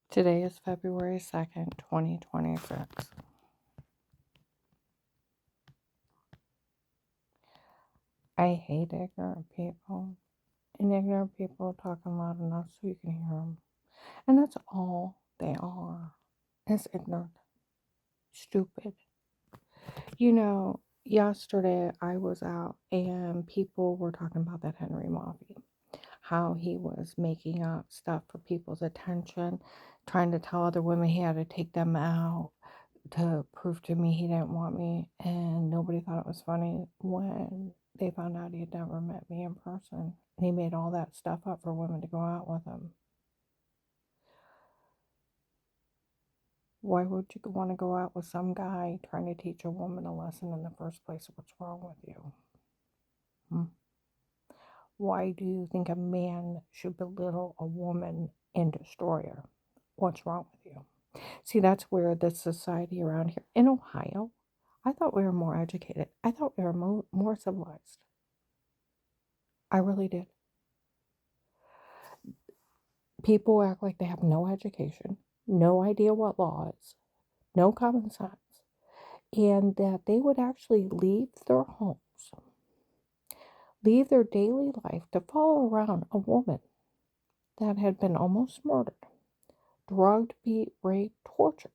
Today is February 2nd, 2026. I hate ignorant people. And ignorant people talking loud enough so you can hear them. And that's all they are. Is ignorant. Stupid. Yesterday I was out and people were talking about that Henry Moffey. How he was making up stuff for people's attention, trying to tell other women he had to take them out to prove to me he didn't want me, and nobody thought it was funny when they found out he had never met me in person. And he made all that stuff up for women to go out with him. Why would you want to go out with some guy trying to teach a woman a lesson in the first place? What's wrong with you? Why do you think a man should belittle a woman and destroy her? What's wrong with you? See, that's where the society around here in Ohio, I thought we were more educated. I thought we were more civilized. I really did. People act like they have no education, no idea what law is, no common sense, and that they would actually leave their homes, leave their daily life to follow around a woman that had been almost murdered, drugged, beat, raped, tortured,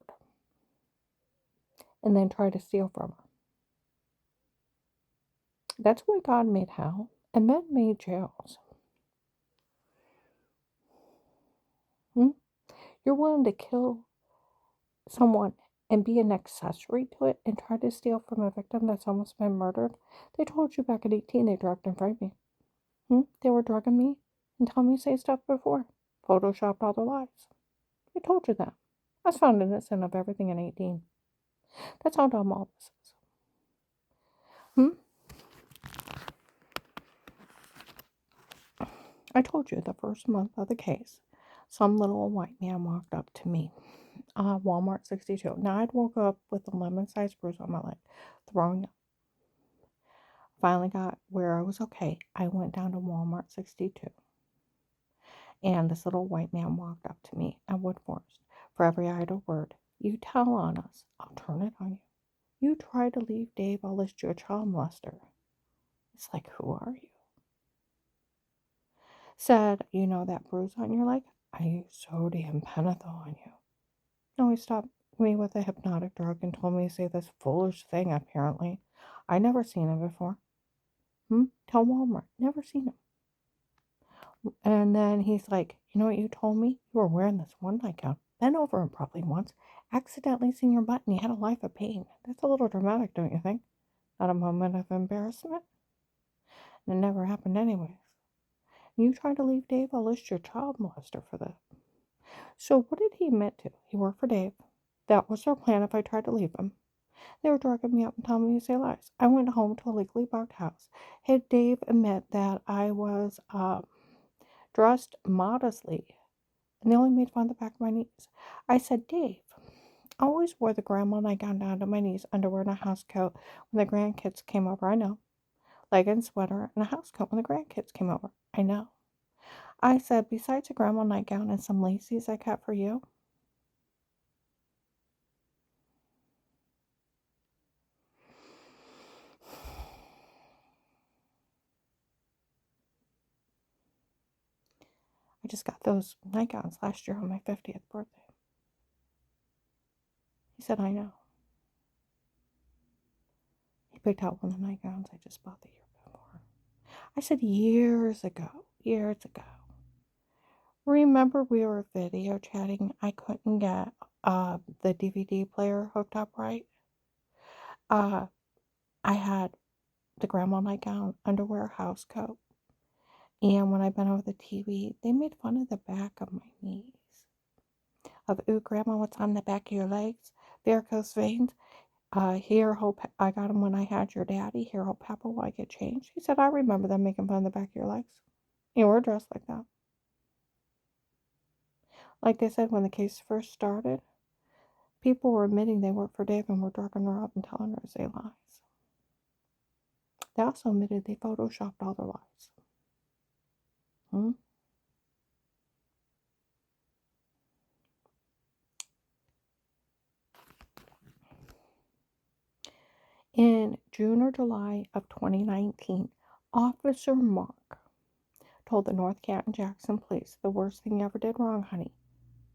and then try to steal from her. That's why God made hell and men made jails. You're willing to kill someone and be an accessory to it and try to steal from a victim that's almost been murdered. They told you back at 18 they drugged and framed me. They were drugging me and telling me to say stuff before. Photoshopped all their lives. They told you that. I was found innocent of everything at 18. That's how dumb all this is. I told you the first month of the case, some little white man walked up to me. Walmart 62. Now I'd woke up with a lemon-sized bruise on my leg, throwing up. Finally got where I was okay. I went down to Walmart 62. And this little white man walked up to me at Woodforest. For every idle word you tell on us, I'll turn it on you. You try to leave Dave, I'll list you a child molester. It's like, who are you? Said, that bruise on your leg? I used sodium pentothal on you. No, he stopped me with a hypnotic drug and told me to say this foolish thing, apparently. I never seen him before. Tell Walmart. Never seen him. And then he's like, you know what you told me? You were wearing this one nightgown. Bent over him probably once. Accidentally seen your butt and you had a life of pain. That's a little dramatic, don't you think? Not a moment of embarrassment? And it never happened anyways. You tried to leave Dave, I'll list your child molester for that. So what did he admit to? He worked for Dave. That was their plan if I tried to leave him. They were drugging me up and telling me to say lies. I went home to a legally marked house. Had Dave admit that I was dressed modestly, and they only made fun of the back of my knees. I said, Dave, I always wore the grandma nightgown down to my knees, underwear and a house coat when the grandkids came over. I know. Leggings, sweater, and a house coat when the grandkids came over. I know. I said, besides a grandma nightgown and some laces I cut for you. I just got those nightgowns last year on my 50th birthday. He said, I know. He picked out one of the nightgowns I just bought the year before. I said, years ago. Remember we were video chatting? I couldn't get the DVD player hooked up right. I had the grandma nightgown, underwear, house coat. And when I bent over the TV, they made fun of the back of my knees. Ooh, grandma, what's on the back of your legs? Varicose veins. Here, hope I got them when I had your daddy. Here, hope Papa will I get changed. He said, I remember them making fun of the back of your legs. You were dressed like that. Like they said when the case first started, people were admitting they worked for Dave and were drugging her up and telling her to say lies. They also admitted they photoshopped all their lies. In June or July of 2019, Officer Mark told the North Canton Jackson police, the worst thing you ever did wrong, honey,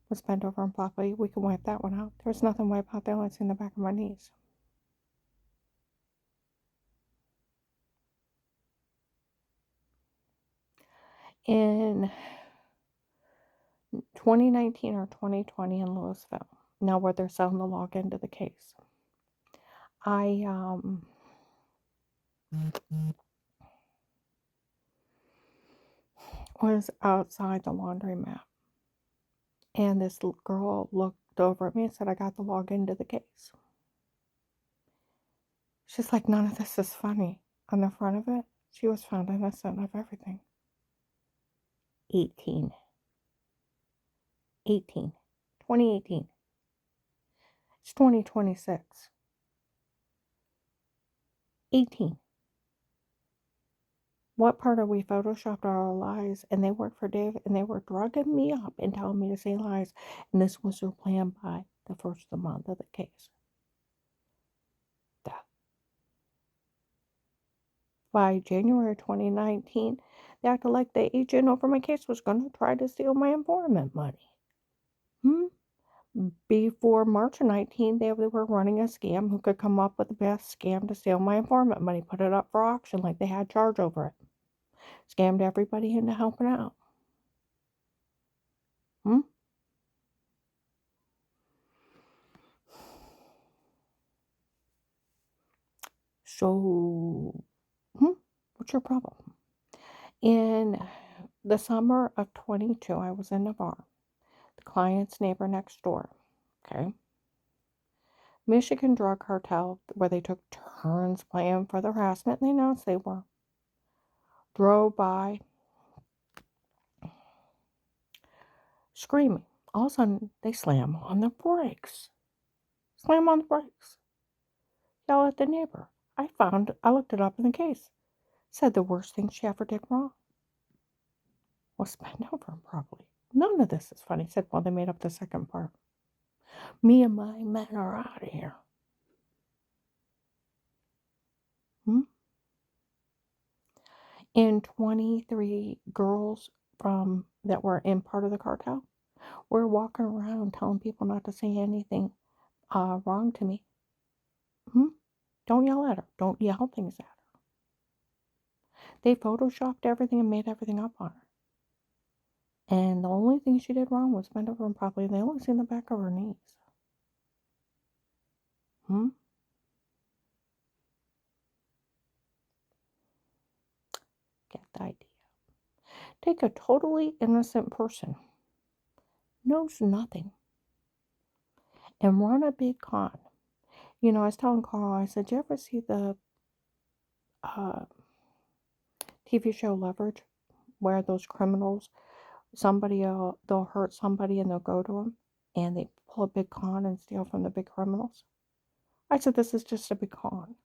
was bent over and properly. We can wipe that one out. There's nothing wipe out there. I only seen the back of my knees. In 2019 or 2020 in Louisville, now where they're selling the login to the case, I was outside the laundromat, and this girl looked over at me and said, I got the login to the case. She's like, none of this is funny. On the front of it, she was found innocent of everything. 2018. It's 2026. 18. What part of we photoshopped our lies? And they worked for Dave, and they were drugging me up and telling me to say lies. And this was their plan by the first of the month of the case. Death. By January 2019, they acted like the agent over my case was going to try to steal my informant money. Before March 19, they were running a scam who could come up with the best scam to steal my informant money, put it up for auction like they had charge over it. Scammed everybody into helping out. So, what's your problem? In the summer of 22, I was in Navarre, the client's neighbor next door. Okay. Michigan drug cartel, where they took turns playing for the harassment, and they announced they were. Drove by, screaming. All of a sudden, they slam on the brakes. Slam on the brakes. Yell at the neighbor. I looked it up in the case. Said the worst thing she ever did wrong was bend over improperly. None of this is funny. Said, well, they made up the second part. Me and my men are out of here. And 23 girls that were in part of the cartel were walking around telling people not to say anything wrong to me. Don't yell at her. Don't yell things at her. They photoshopped everything and made everything up on her. And the only thing she did wrong was bend over improperly. They only seen the back of her knees. Get the idea. Take a totally innocent person, knows nothing, and run a big con. You know, I was telling Carl, I said, did you ever see the TV show Leverage, where those criminals, they'll hurt somebody and they'll go to them, and they pull a big con and steal from the big criminals? I said, this is just a big con.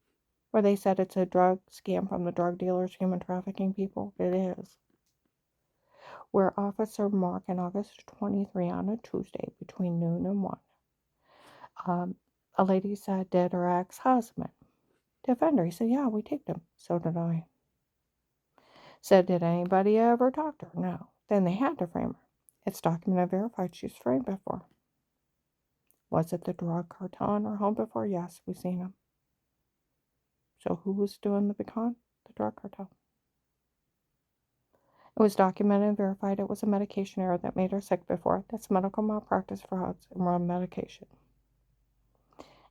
Where they said it's a drug scam from the drug dealers, human trafficking people. It is. Where Officer Mark in August 23 on a Tuesday between noon and 1, a lady said, did her ex-husband defend her? He said, yeah, we taped him. So did I. Said, did anybody ever talk to her? No. Then they had to frame her. It's documented and verified she's framed before. Was it the drug cartel in her home before? Yes, we've seen them. So who was doing the big con? The drug cartel. It was documented and verified it was a medication error that made her sick before. That's medical malpractice frauds and wrong medication.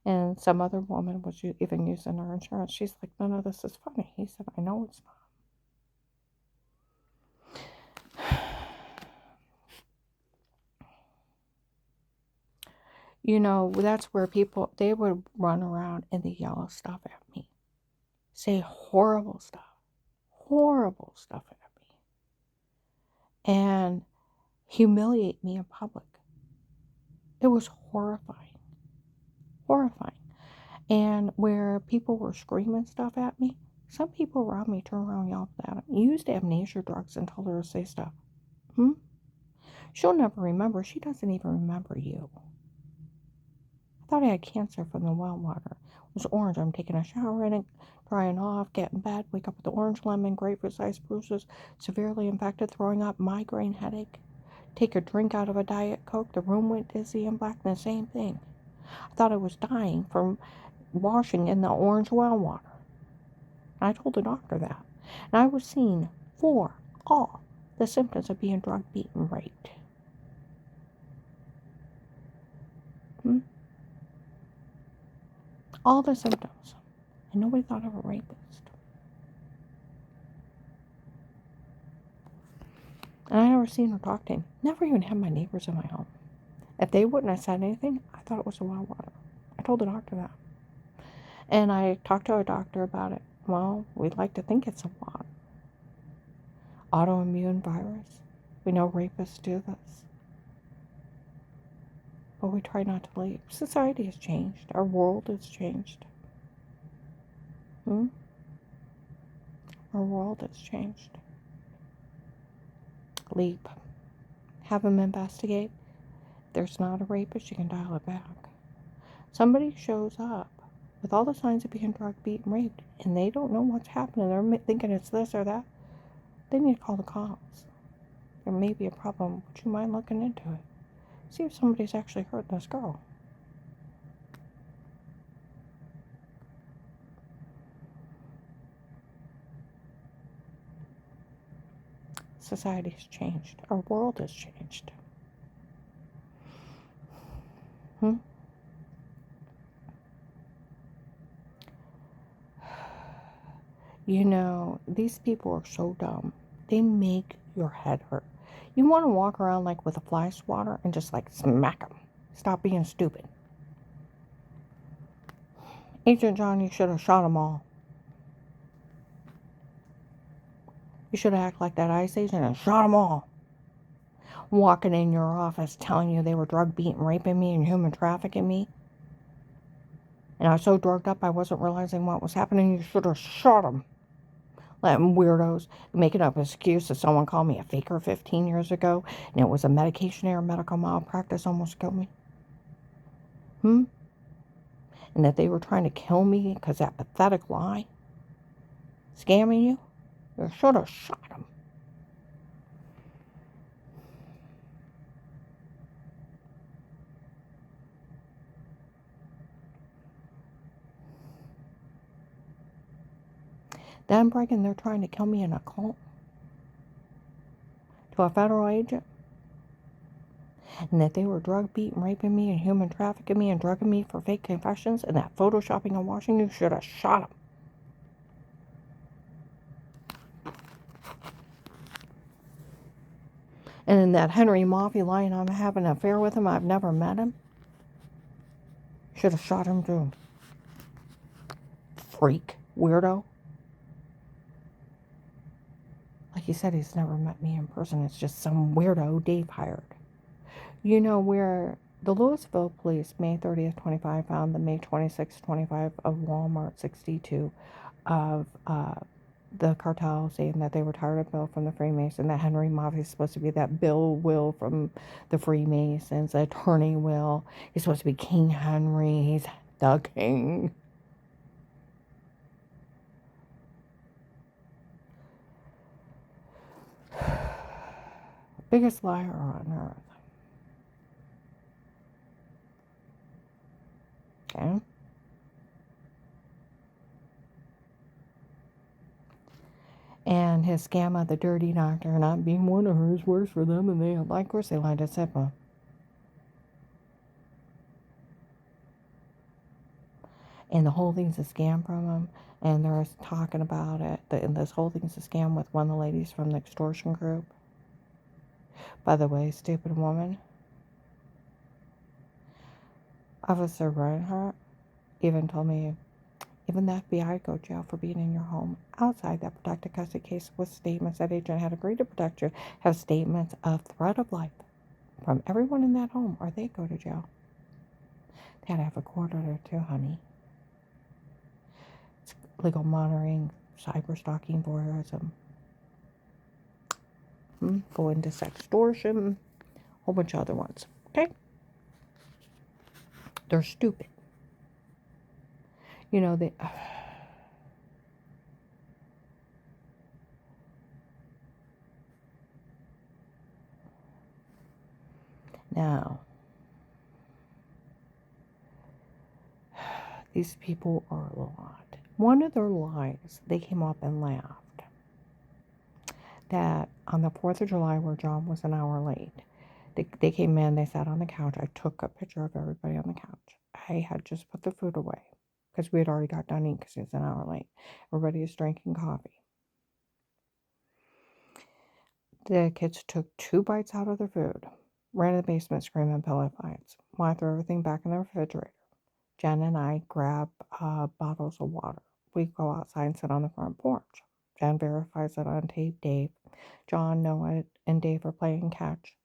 And some other woman was even using her insurance. She's like, none of this is funny. He said, I know it's not. You know, that's where people, they would run around and they yell stuff at me. Say horrible stuff at me. And humiliate me in public. It was horrifying. And where people were screaming stuff at me, some people around me turned around and yelled at them. You used amnesia drugs and told her to say stuff. She'll never remember. She doesn't even remember you. thought I had cancer from the well water. It was orange. I'm taking a shower in it, drying off, get in bed, wake up with the orange lemon, grapefruit-sized bruises, severely infected, throwing up, migraine headache. Take a drink out of a Diet Coke, the room went dizzy and black, and the same thing. I thought I was dying from washing in the orange well water. I told the doctor that. And I was seen for all the symptoms of being drug beaten, raped. All the symptoms. And nobody thought of a rapist. And I never seen her talk to him. Never even had my neighbors in my home. If they wouldn't have said anything, I thought it was a well water. I told the doctor that. And I talked to a doctor about it. Well, we'd like to think it's a lot. Autoimmune virus. We know rapists do this. But we try not to believe. Society has changed. Our world has changed. Our world has changed. Leap. Have them investigate. If there's not a rapist, you can dial it back. Somebody shows up with all the signs of being drug beaten, raped, and they don't know what's happening. They're thinking it's this or that. They need to call the cops. There may be a problem. Would you mind looking into it? See if somebody's actually hurt this girl. Society has changed. Our world has changed. You know, these people are so dumb. They make your head hurt. You want to walk around like with a fly swatter and just like smack them. Stop being stupid. Agent John, you should have shot them all. You should have acted like that ICE agent and shot them all. Walking in your office telling you they were drug beating, raping me, and human trafficking me. And I was so drugged up I wasn't realizing what was happening. You should have shot them. Letting weirdos making up an excuse that someone called me a faker 15 years ago and it was a medication error, medical malpractice almost killed me. And that they were trying to kill me because that pathetic lie. Scamming you. You should have shot them. Then bragging they're trying to kill me in a cult. To a federal agent. And that they were drug beating, raping me, and human trafficking me, and drugging me for fake confessions, and that photoshopping and washing you should have shot them. And then that Henry Maffei lying I'm having an affair with him, I've never met him. Should have shot him too. Freak. Weirdo. Like he said, he's never met me in person. It's just some weirdo Dave hired. You know where the Louisville police, May 30th, 25, found the May 26th, 25 of Walmart 62 of the cartel saying that they were tired of Bill from the Freemasons, that Henry Maffei is supposed to be that Bill Will from the Freemasons, Attorney Will. He's supposed to be King Henry. He's the king. Biggest liar on earth. Okay? And his scam of the dirty doctor not being one of hers works for them, and they, of course, they lied to SIPA. And the whole thing's a scam from him, and they're talking about it. And this whole thing's a scam with one of the ladies from the extortion group. By the way, stupid woman. Officer Reinhardt even told me, even the FBI go to jail for being in your home outside that protected custody case with statements that agent had agreed to protect you, have statements of threat of life from everyone in that home, or they go to jail. They had to have a court order too, honey. It's legal monitoring, cyber stalking, voyeurism. Go into sextortion, a whole bunch of other ones. Okay? They're stupid. You know, they. Now, these people are a lot. One of their lies, they came up and laughed that on the 4th of July, where John was an hour late, they came in, they sat on the couch. I took a picture of everybody on the couch. I had just put the food away because we had already got done eating because it was an hour late. Everybody was drinking coffee. The kids took 2 bites out of their food, ran to the basement screaming pillow fights. While I threw everything back in the refrigerator, Jen and I grab bottles of water. We go outside and sit on the front porch. Jen verifies it on tape. Dave, John, Noah, and Dave are playing catch.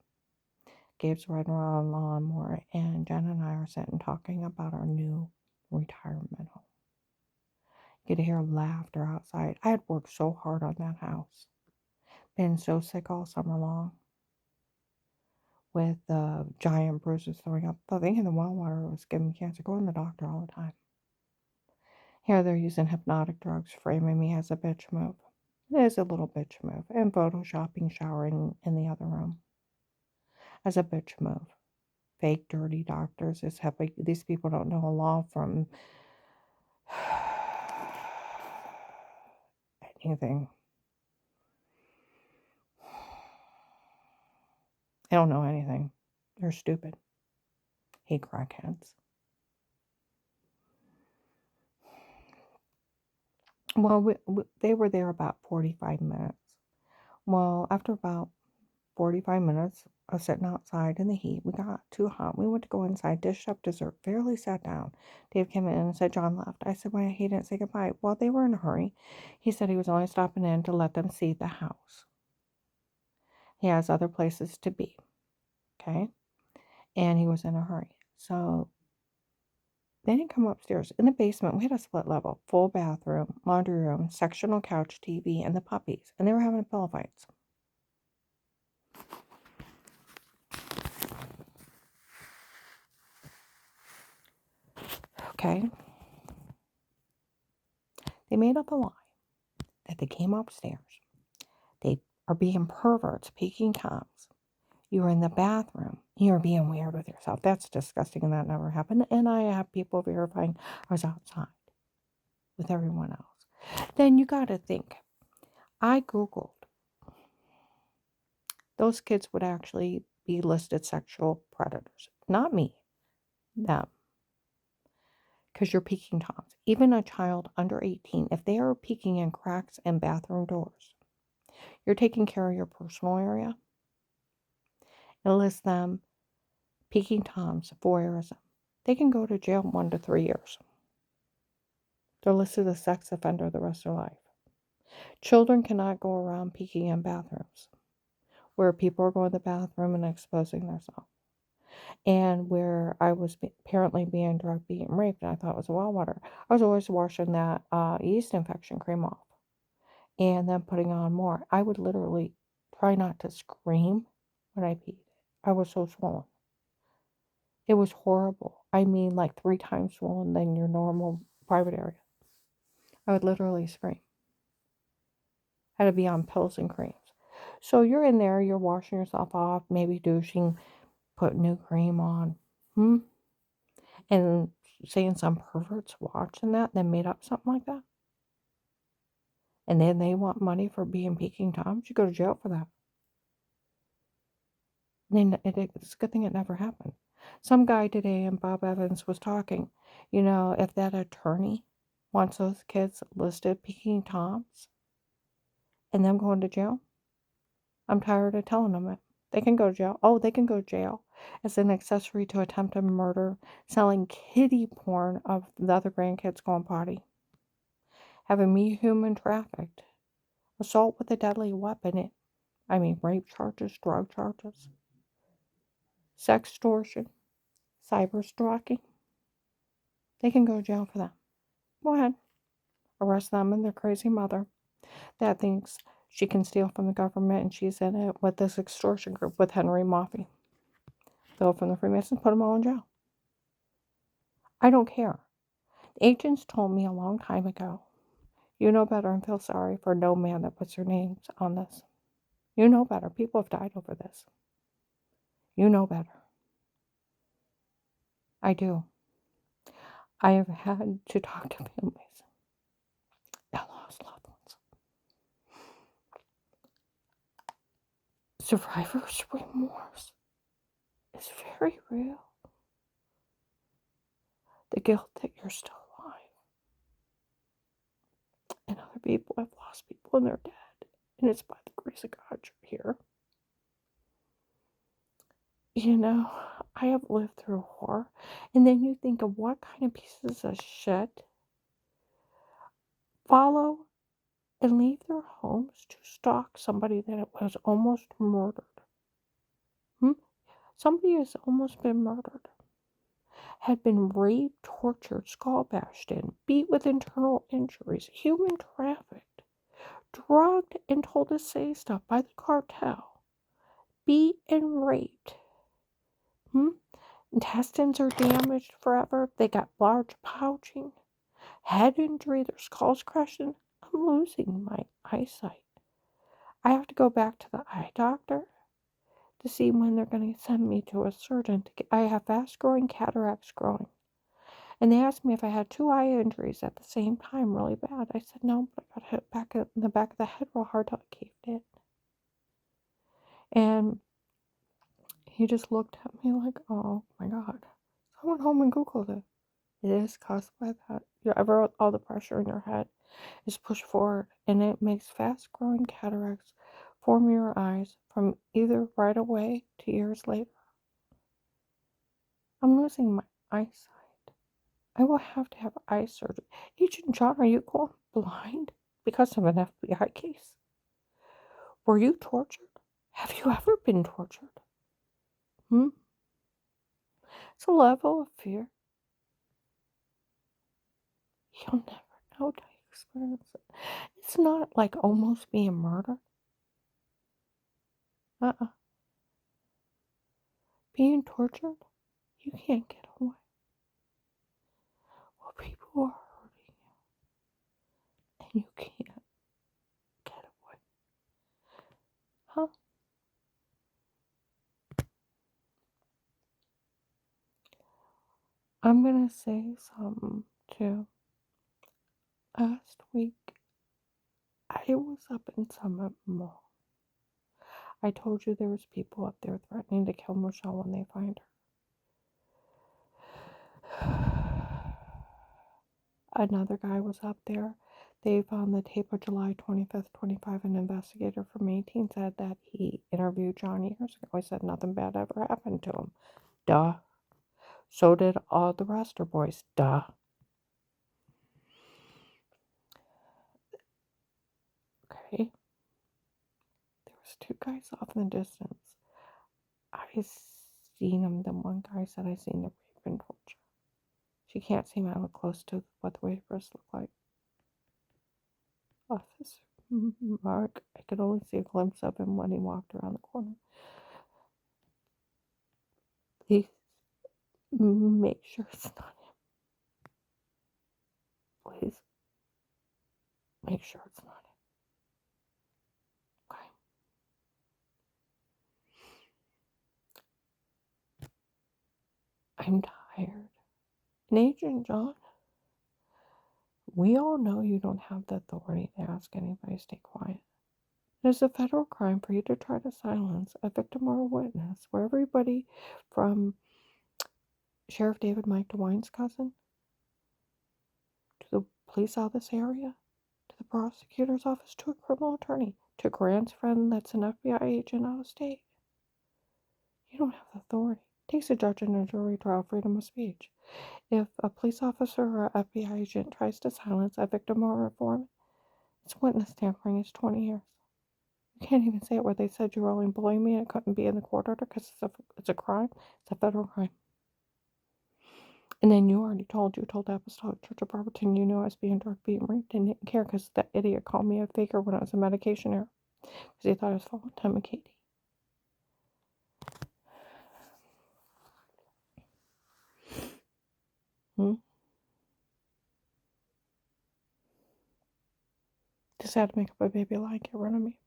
Gabe's riding around on the lawnmower, and Jen and I are sitting talking about our new retirement home. You could hear laughter outside. I had worked so hard on that house. Been so sick all summer long with giant bruises throwing up. I think in the well water was giving me cancer. Going to the doctor all the time. Here they're using hypnotic drugs, framing me as a bitch move. It is a little bitch move. And photoshopping, showering in the other room as a bitch move. Fake, dirty doctors. These people don't know a law from anything. They don't know anything. They're stupid. Hate crackheads. Well, they were there about 45 minutes. Well, after about 45 minutes of sitting outside in the heat, we got too hot. We went to go inside, dished up dessert, barely sat down. Dave came in and said John left. I said, why he didn't say goodbye? Well, they were in a hurry. He said he was only stopping in to let them see the house. He has other places to be. Okay? And he was in a hurry. So they didn't come upstairs. In the basement, we had a split level, full bathroom, laundry room, sectional couch, TV, and the puppies. And they were having pillow fights. Okay? They made up a lie that they came upstairs. They are being perverts, peeking toms. You were in the bathroom. You're being weird with yourself. That's disgusting, and that never happened. And I have people verifying I was outside with everyone else. Then you got to think. I Googled. Those kids would actually be listed sexual predators. Not me. Them. Because you're peeking toms. Even a child under 18, if they are peeking in cracks in bathroom doors, you're taking care of your personal area. It lists them peeking toms, voyeurism. They can go to jail 1 to 3 years. They're listed as sex offender the rest of their life. Children cannot go around peeking in bathrooms where people are going to the bathroom and exposing themselves. And where I was apparently being drugged, being raped, and I thought it was well water. I was always washing that yeast infection cream off and then putting on more. I would literally try not to scream when I peed. I was so swollen. It was horrible. I mean, like 3 times swollen than your normal private area. I would literally scream. I had to be on pills and creams. So you're in there, you're washing yourself off, maybe douching, put new cream on. And saying some perverts watching that, then made up something like that. And then they want money for being peeking toms. You go to jail for that. And it's a good thing it never happened. Some guy today, and Bob Evans was talking, if that attorney wants those kids listed peeking toms and them going to jail, I'm tired of telling them it. They can go to jail. Oh, they can go to jail as an accessory to attempted murder, selling kiddie porn of the other grandkids going potty, having me human trafficked, assault with a deadly weapon. Rape charges, drug charges, sex extortion, cyber stalking. They can go to jail for that. Go ahead. Arrest them and their crazy mother that thinks she can steal from the government, and she's in it with this extortion group with Henry Moffey. Bill from the Freemasons, put them all in jail. I don't care. Agents told me a long time ago, you know better and feel sorry for no man that puts their names on this. You know better. People have died over this. You know better. I do. I have had to talk to families that lost loved ones. Survivor's remorse is very real. The guilt that you're still alive. And other people have lost people and they're dead. And it's by the grace of God you're here. You know, I have lived through war. And then you think of what kind of pieces of shit follow and leave their homes to stalk somebody that was almost murdered. Somebody has almost been murdered, had been raped, tortured, skull bashed in, beat with internal injuries, human trafficked, drugged and told to say stuff by the cartel, beat and raped. Intestines are damaged forever. They got large pouching, head injury, their skulls crashing. I'm losing my eyesight. I have to go back to the eye doctor to see when they're going to send me to a surgeon. I have fast growing cataracts growing. And they asked me if I had 2 eye injuries at the same time, really bad. I said no, but I got hit back in the back of the head real hard till it caved in. And he just looked at me like, oh my God. So I went home and Googled it. It is caused by that. All the pressure in your head is pushed forward, and it makes fast growing cataracts form your eyes from either right away to years later. I'm losing my eyesight. I will have to have eye surgery. Agent John, are you going blind because of an FBI case? Were you tortured? Have you ever been tortured? It's a level of fear you'll never know till you experience it. It's not like almost being murdered. Being tortured, you can't get away. Well, people are hurting you, and you can't get away. Huh? I'm gonna say something too. Last week, I was up in Summit Mall. I told you there was people up there threatening to kill Michelle when they find her. Another guy was up there. They found the tape of July 25th, 25. An investigator from 18 said that he interviewed John years ago. He said nothing bad ever happened to him. Duh. So did all the Rester boys. Duh. Okay. There was 2 guys off in the distance. I seen them. Then one guy said I seen the rape and torture. She can't see me. I look close to what the wafers look like. Officer Mark, I could only see a glimpse of him when he walked around the corner. Please make sure it's not him. Please make sure it's not him. Okay. I'm tired. And Agent John, we all know you don't have the authority to ask anybody to stay quiet. It is a federal crime for you to try to silence a victim or a witness where everybody from Sheriff David Mike DeWine's cousin to the police office area to the prosecutor's office to a criminal attorney to Grant's friend that's an FBI agent out of state. You don't have the authority. It takes a judge and a jury trial freedom of speech. If a police officer or an FBI agent tries to silence a victim or a informant, it's witness tampering. It's 20 years. You can't even say it where they said you were only bullying me and it couldn't be in the court order because it's a crime. It's a federal crime. And then you told the Apostolic Church of Barberton you knew I was being drugged, being raped, and didn't care because that idiot called me a faker when I was a medication error because he thought I was following Tim and Katie. Hmm? Just had to make up a baby lie and get rid of me.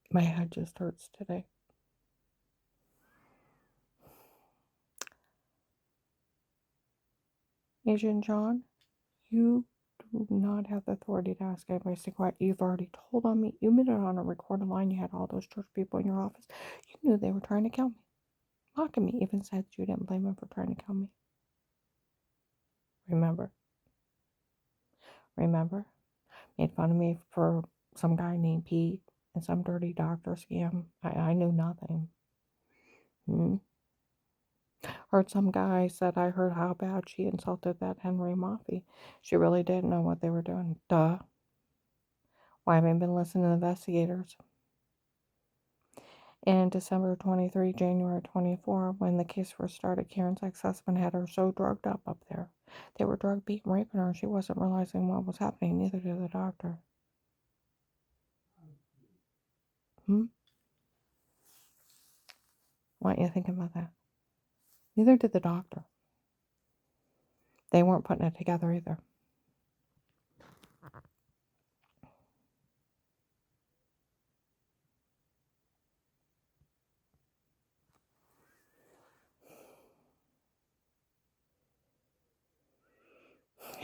My head just hurts today. Agent John, you do not have the authority to ask anybody to stay quiet. You've already told on me. You made it on a recorded line. You had all those church people in your office. You knew they were trying to kill me. Mocking me. Even said you didn't blame them for trying to kill me. Remember? Made fun of me for some guy named Pete and some dirty doctor scam. I knew nothing. Heard some guy said I heard how bad she insulted that Henry Maffei. She really didn't know what they were doing. Duh. Why haven't I been listening to investigators? In December 23, January 24, when the case first started, Karen's ex-husband had her so drugged up there. They were drug beating, raping her, and she wasn't realizing what was happening. Neither did the doctor. Why aren't you thinking about that? Neither did the doctor. They weren't putting it together either.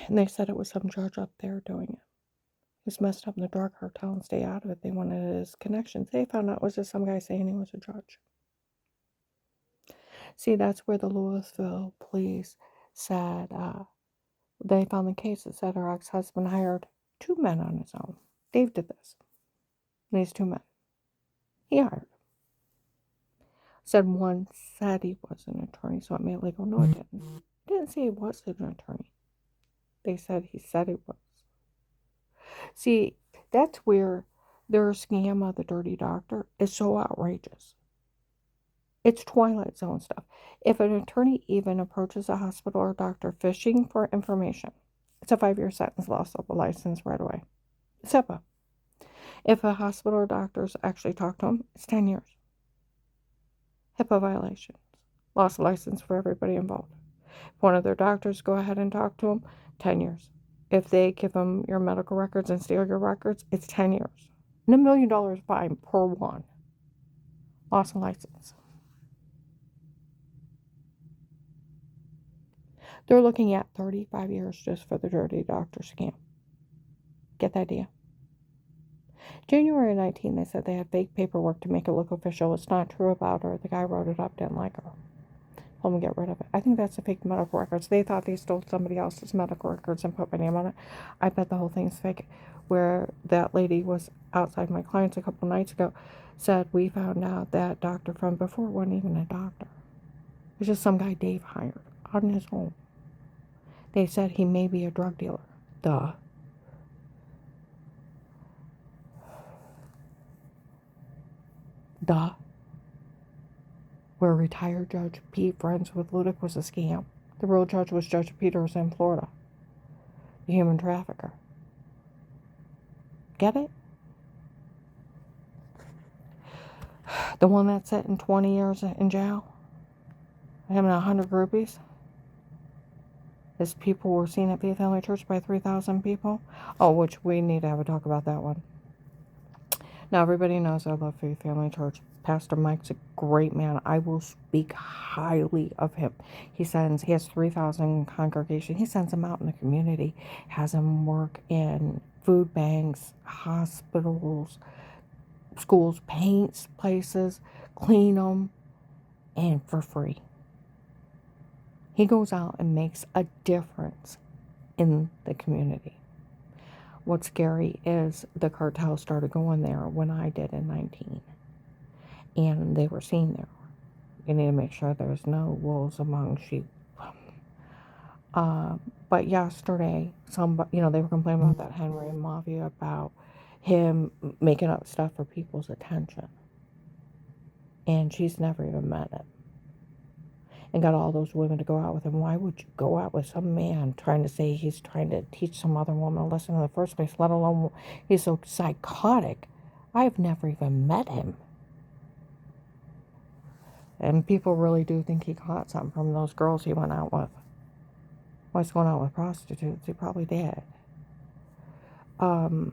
And they said it was some judge up there doing it. He's messed up in the drug cartel and stay out of it. They wanted his connections. They found out it was just some guy saying he was a judge. See, that's where the Louisville police said they found the case that said her ex-husband hired 2 men on his own. Dave did this. And these 2 men. He hired. Said one said he was an attorney, so it made it legal. No, it didn't. It didn't say he was an attorney. They said he was. See, that's where their scam of the dirty doctor is so outrageous. It's Twilight Zone stuff. If an attorney even approaches a hospital or doctor fishing for information, it's a 5-year sentence, loss of a license right away. It's HIPAA. If a hospital or doctors actually talk to them, it's 10 years. HIPAA violations, loss of license for everybody involved. If one of their doctors go ahead and talk to them, 10 years. If they give them your medical records and steal your records, it's 10 years. And $1 million fine per one. Loss of license. They're looking at 35 years just for the dirty doctor scam. Get the idea? January 19, they said they had fake paperwork to make it look official. It's not true about her. The guy wrote it up, didn't like her. Told him to get rid of it. I think that's the fake medical records. They thought they stole somebody else's medical records and put my name on it. I bet the whole thing's fake. Where that lady was outside my clients a couple nights ago, said we found out that doctor from before wasn't even a doctor. It was just some guy Dave hired on his own. They said he may be a drug dealer. Duh. Where retired Judge Pete, friends with Ludick, was a scam. The real judge was Judge Peters in Florida. The human trafficker. Get it? The one that's sitting 20 years in jail, having 100 groupies. His people were seen at Faith Family Church by 3,000 people. Oh, which we need to have a talk about that one. Now, everybody knows I love Faith Family Church. Pastor Mike's a great man. I will speak highly of him. He has 3,000 congregation. He sends them out in the community, has them work in food banks, hospitals, schools, paints places, clean them, and for free. He goes out and makes a difference in the community. What's scary is the cartel started going there when I did in 19. And they were seen there. You need to make sure there's no wolves among sheep. But yesterday, they were complaining about that Henry Maffei, about him making up stuff for people's attention. And she's never even met him. and got all those women to go out with him. Why would you go out with some man trying to say he's trying to teach some other woman a lesson in the first place, let alone he's so psychotic? I've never even met him. And people really do think he caught something from those girls he went out with. Well, he's going out with prostitutes. He probably did. But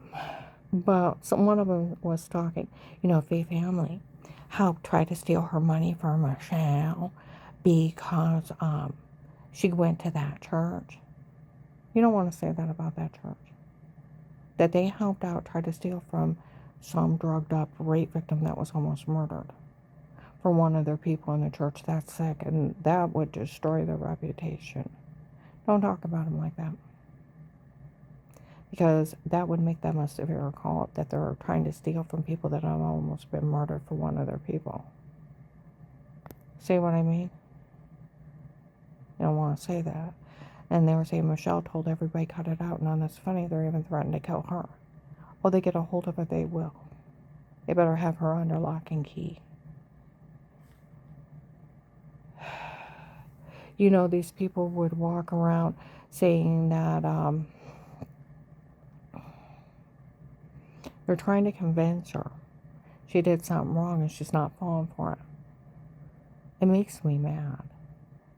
one of them was talking, Faye Family, how tried to steal her money from Michelle because she went to that church. You don't want to say that about that church. That they helped out, tried to steal from some drugged up rape victim that was almost murdered for one of their people in the church that's sick, and that would destroy their reputation. Don't talk about them like that. Because that would make them a severe cult that they're trying to steal from people that have almost been murdered for one of their people. See what I mean? You don't want to say that. And they were saying Michelle told everybody cut it out. None that's funny. They're even threatening to kill her. Well, they get a hold of her, they will. They better have her under lock and key. These people would walk around saying that they're trying to convince her she did something wrong and she's not falling for it. It makes me mad.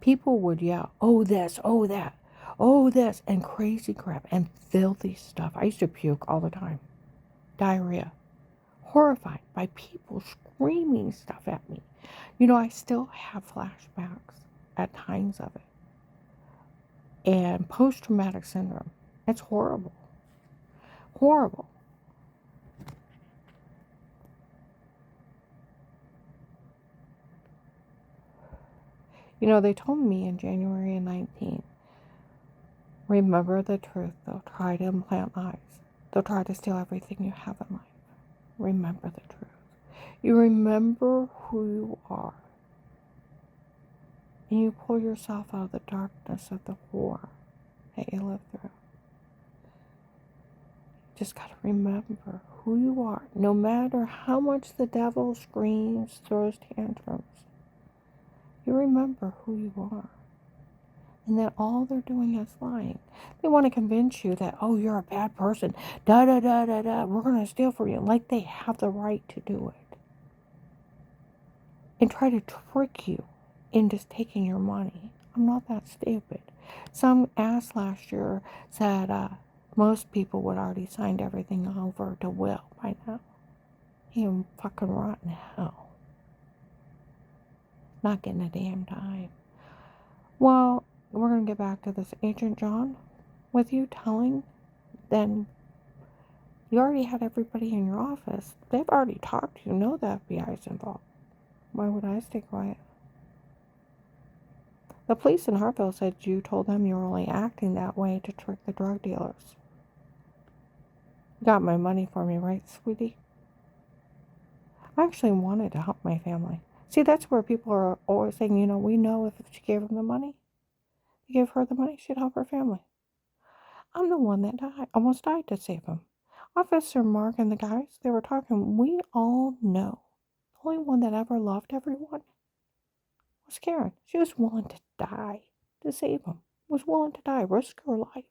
People would yell, oh this, oh that, oh this, and crazy crap, and filthy stuff. I used to puke all the time. Diarrhea. Horrified by people screaming stuff at me. I still have flashbacks at times of it. And post-traumatic syndrome. It's horrible. Horrible. They told me in January of 19, remember the truth. They'll try to implant lies. They'll try to steal everything you have in life. Remember the truth. You remember who you are. And you pull yourself out of the darkness of the war that you lived through. Just got to remember who you are. No matter how much the devil screams, throws tantrums. You remember who you are. And that all they're doing is lying. They want to convince you that, oh, you're a bad person. Da-da-da-da-da. We're going to steal from you. Like they have the right to do it. And try to trick you into taking your money. I'm not that stupid. Some ass last year said most people would already signed everything over to Will by now. He can fucking rot in hell. Not getting a damn dime. Well, we're going to get back to this Agent John. With you telling, then you already had everybody in your office. They've already talked to you. Know the FBI is involved. Why would I stay quiet? The police in Hartville said you told them you were only acting that way to trick the drug dealers. You got my money for me, right, sweetie? I actually wanted to help my family. See, that's where people are always saying, we know if she gave them the money, you gave her the money, she'd help her family. I'm the one that almost died to save him. Officer Mark and the guys, they were talking, we all know. The only one that ever loved everyone was Karen. She was willing to die to save him. Was willing to die, risk her life.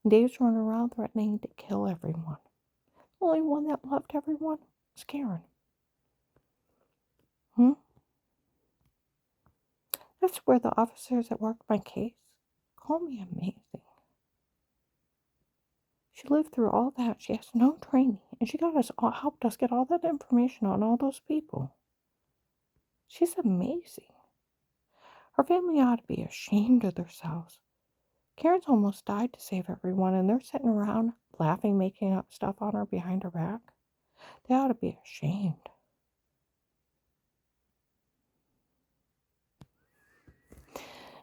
And Dave's running around threatening to kill everyone. The only one that loved everyone was Karen. That's where the officers that worked my case call me amazing. She lived through all that. She has no training. And she helped us get all that information on all those people. She's amazing. Her family ought to be ashamed of themselves. Karen's almost died to save everyone, and they're sitting around laughing, making up stuff on her behind her back. They ought to be ashamed.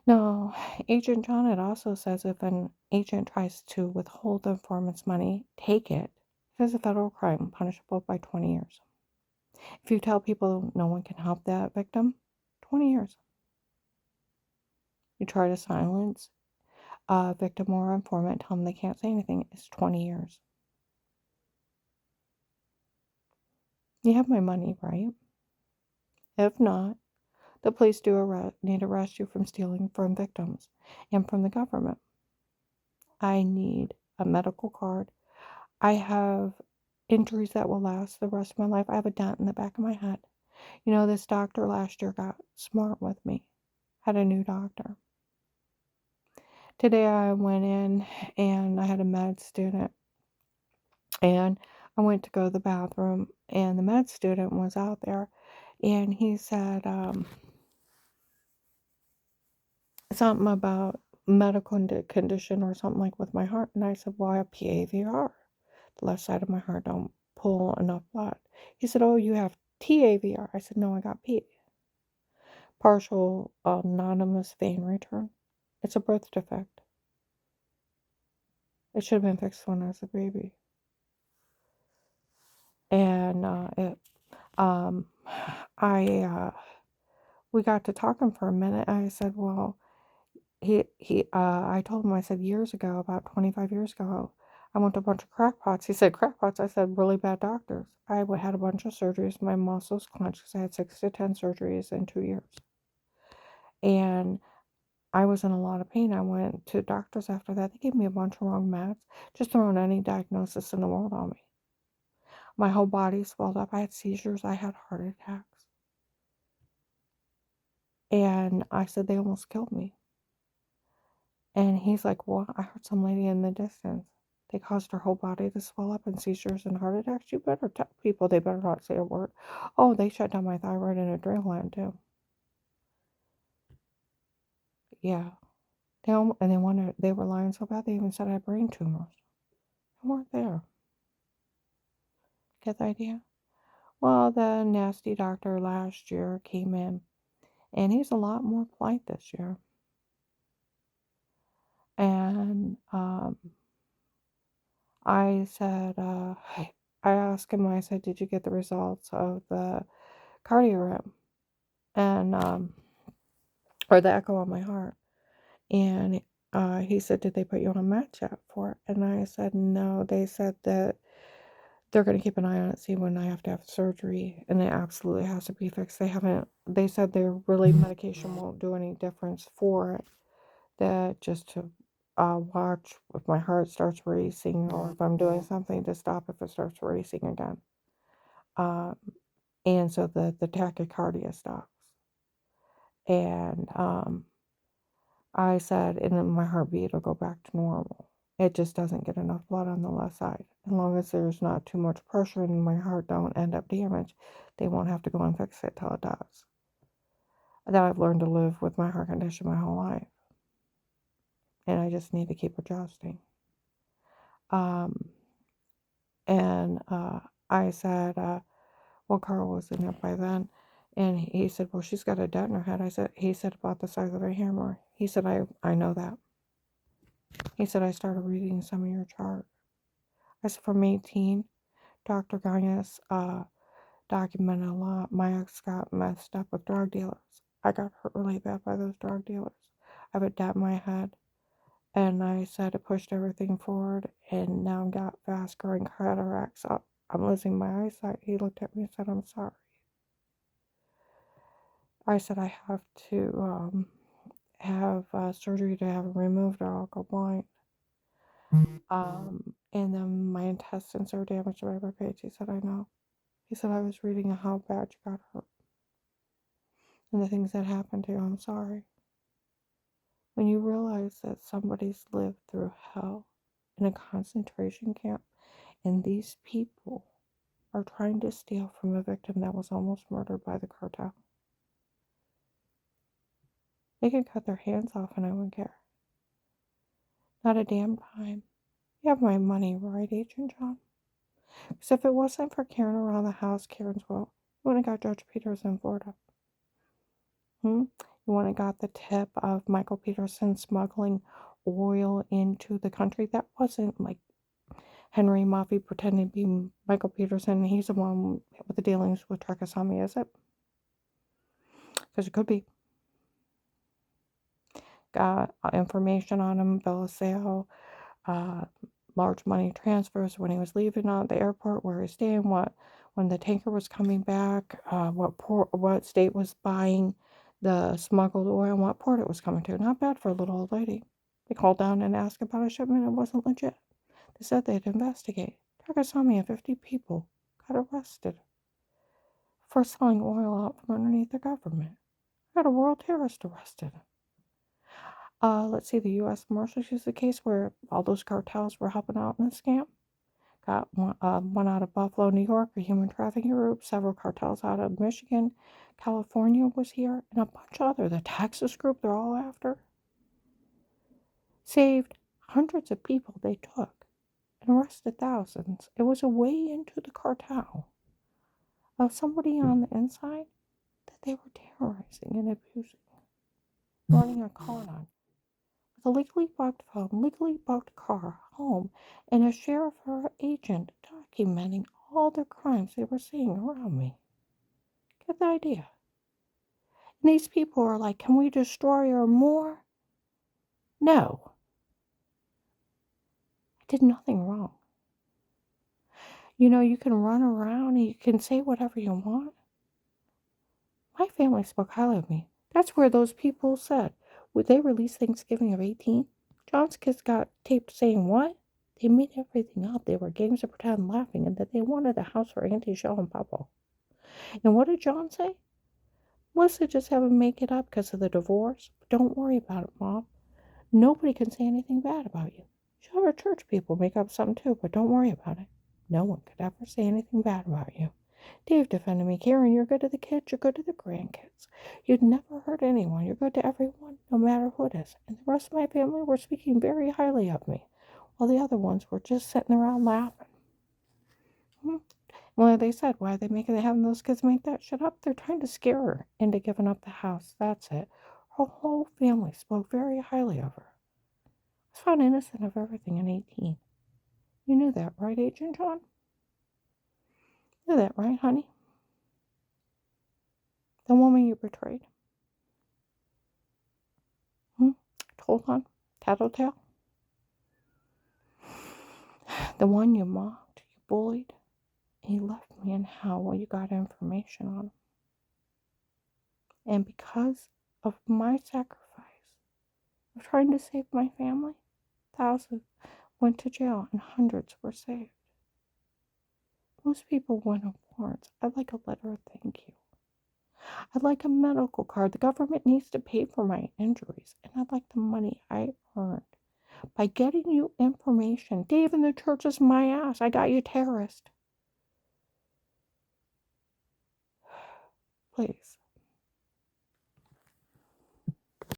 No, Agent John, it also says if an agent tries to withhold the informant's money, take it. It is a federal crime, punishable by 20 years. If you tell people no one can help that victim, 20 years. You try to silence a victim or informant, tell them they can't say anything, it's 20 years. You have my money, right? If not, The police need to arrest you from stealing from victims and from the government. I need a medical card. I have injuries that will last the rest of my life. I have a dent in the back of my head. You know, this doctor last year got smart with me, had a new doctor. Today I went in and I had a med student, and I went to go to the bathroom, and the med student was out there, and he said something about medical condition or something like with my heart. And I said, well, I have PAVR. The left side of my heart don't pull enough blood. He said, oh, you have TAVR. I said, no, I got P. Partial anonymous vein return. It's a birth defect. It should have been fixed when I was a baby. And we got to talking for a minute. And I said, well, I told him, I said, years ago, about 25 years ago, I went to a bunch of crackpots. He said, crackpots? I said, really bad doctors. I had a bunch of surgeries. My muscles clenched because I had 6 to 10 surgeries in 2 years. And I was in a lot of pain. I went to doctors after that. They gave me a bunch of wrong meds, just throwing any diagnosis in the world on me. My whole body swelled up. I had seizures. I had heart attacks. And I said, they almost killed me. And he's like, well, I heard some lady in the distance. They caused her whole body to swell up and seizures and heart attacks. You better tell people they better not say a word. Oh, they shut down my thyroid and adrenal gland too. Yeah. They were lying so bad they even said I had brain tumors. They weren't there. Get the idea? Well, the nasty doctor last year came in, and he's a lot more polite this year. And I said, I asked him, I said, did you get the results of the cardiogram and or the echo on my heart? And he said, did they put you on a match app for it? And I said, no. They said that they're going to keep an eye on it, see when I have to have surgery, and it absolutely has to be fixed. They said their really medication won't do any difference for it. That just to watch if my heart starts racing or if I'm doing something to stop if it starts racing again. And so the tachycardia stops. And I said, and then my heartbeat will go back to normal. It just doesn't get enough blood on the left side. As long as there's not too much pressure and my heart don't end up damaged, they won't have to go and fix it till it does. That I've learned to live with my heart condition my whole life. And I just need to keep adjusting. And I said, well, Carl was in it by then. And he said, well, she's got a dent in her head. He said, about the size of a hammer. He said, I know that. He said, I started reading some of your chart. I said, from 18, Dr. Gagnes documented a lot. My ex got messed up with drug dealers. I got hurt really bad by those drug dealers. I have a dent in my head. And I said it pushed everything forward, and now I've got fast growing cataracts. I'm losing my eyesight. He looked at me and said, I'm sorry. I said, I have to have surgery to have it removed or I'll go blind. And then my intestines are damaged by every page. He said, I know. He said, I was reading how bad you got hurt and the things that happened to you. I'm sorry. When you realize that somebody's lived through hell in a concentration camp, and these people are trying to steal from a victim that was almost murdered by the cartel. They could cut their hands off and I wouldn't care. Not a damn time. You have my money, right, Agent John? Because if it wasn't for Karen around the house, Karen's well, you wouldn't have got Judge Peters in Florida. You wouldn't have got the tip of Michael Peterson smuggling oil into the country. That wasn't like Henry Moffitt pretending to be Michael Peterson. He's the one with the dealings with Trakasami, is it? Because it could be. Got information on him, bill of sale, large money transfers when he was leaving out the airport, where he's staying, when the tanker was coming back, what state was buying The smuggled oil and what port it was coming to. Not bad for a little old lady. They called down and asked about a shipment. It wasn't legit. They said they'd investigate. Takasami and 50 people got arrested for selling oil out from underneath the government. Got a world terrorist arrested. Let's see, the U.S. Marshals used the case where all those cartels were helping out in the scam. Got one out of Buffalo, New York, a human trafficking group. Several cartels out of Michigan. California was here, and a bunch of other. The Texas group they're all after. Saved hundreds of people they took and arrested thousands. It was a way into the cartel of somebody on the inside that they were terrorizing and abusing, running a con on. With a legally bugged phone, legally bugged car, home, and a sheriff or agent documenting all the crimes they were seeing around me. Get the idea? And these people are like, can we destroy her more? No. I did nothing wrong. You know, you can run around and you can say whatever you want. My family spoke highly of me. That's where those people said, would they release Thanksgiving of 18? John's kids got taped saying what? They made everything up. They were games of pretend laughing and that they wanted a house for Auntie Shell and Papa. And what did John say? Melissa just have him make it up because of the divorce. But don't worry about it, Mom. Nobody can say anything bad about you. She'll have her church people make up something too, but don't worry about it. No one could ever say anything bad about you. Dave defended me. Karen, you're good to the kids, you're good to the grandkids. You'd never hurt anyone. You're good to everyone, no matter who it is. And the rest of my family were speaking very highly of me, while the other ones were just sitting around laughing. Well, they said, why are they having those kids make that shit up? They're trying to scare her into giving up the house. That's it. Her whole family spoke very highly of her. I was found innocent of everything in 18. You knew that, right, Agent John? You knew that, right, honey? The woman you betrayed. Told on? Tattletale? The one you mocked, you bullied, and you left me in hell while you got information on him. And because of my sacrifice of trying to save my family, thousands went to jail and hundreds were saved. Most people want awards. I'd like a letter of thank you. I'd like a medical card. The government needs to pay for my injuries, and I'd like the money I earned by getting you information. Dave in the church is my ass. I got you, terrorist. Please.